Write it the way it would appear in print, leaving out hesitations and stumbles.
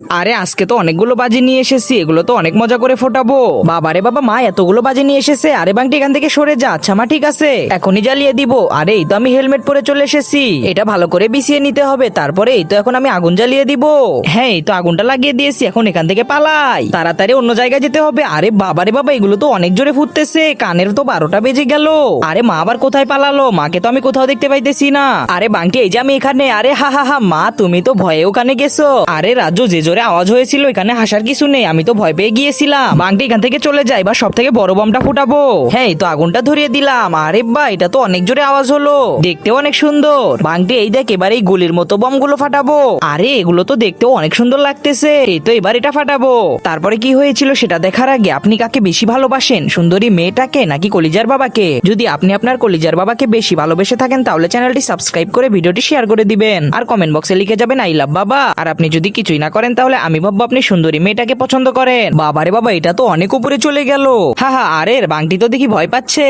আরে আজকে তো অনেকগুলো বাজি নিয়ে এসেছি, এগুলো তো অনেক মজা করে ফোটাবো। বাবারে বাবা, মা এতগুলো বাজি নিয়ে এসেছে। আরে বাংটি এখান থেকে সরে যা। আচ্ছা মা, ঠিক আছে, এখনই জ্বালিয়ে দিব। আরে এই তো আমি হেলমেট পরে চলে এসেছি, এটা ভালো করে বিছিয়ে নিতে হবে। তারপরে এই তো এখন আমি আগুন জ্বালিয়ে দিব। হ্যাঁ, এই তো আগুনটা লাগিয়ে দিয়েছি, এখন এখান থেকে পালাই, তাড়াতাড়ি অন্য জায়গায় যেতে হবে। আরে বাবারে বাবা, এগুলো তো অনেক জোরে ফুটতেছে, কানের তো 12টা বেজে গেল। আরে মা আবার কোথায় পালালো? মাকে তো আমি কোথাও দেখতে পাইতেছি না। আরে বাংটি, এই যে আমি এখানে। আরে হা হা হা, মা তুমি তো ভয়ে ওখানে গেছো। আরে রাজু, যে জোরে আওয়াজ হয়েছিল এখানে হাসার কিছু নেই, আমি তো ভয় পেয়ে গিয়েছিলাম। বাংটি এখান থেকে চলে যায়, বা সব থেকে বড় বমটা ফুটাবো। হ্যাঁ, এই তো আগুনটা ধরিয়ে দিলাম। আরে বা, এটা তো অনেক জোরে আওয়াজ হলো, দেখতেও অনেক সুন্দর। বাংটি এই দেখ, এবার এই গুলির মতো বম গুলো ফাটাবো। আরে এগুলো তো দেখতেও অনেক সুন্দর লাগতেছে। এই তো এবার এটা ফাটাবো। তারপরে কি হয়েছিল সেটা দেখার আগে, আপনি কাকে বেশি ভালোবাসেন, সুন্দরী মেয়েটাকে নাকি কলিজার বাবাকে? যদি আপনি আপনার কলিজার বাবাকে বেশি ভালোবেসে থাকেন তাহলে চ্যানেলটি সাবস্ক্রাইব করে ভিডিওটি শেয়ার করে দিবেন, আর কমেন্ট বক্সে লিখে যাবেন আই লাভ বাবা। আর আপনি যদি কিছুই না করেন তাহলে আমি ভাববো আপনি সুন্দরী মেয়েটাকে পছন্দ করেন। বাবারে বাবা, এটা তো অনেক উপরে চলে গেল। হা হা, আরে বাংটি তো দেখি ভয় পাচ্ছে।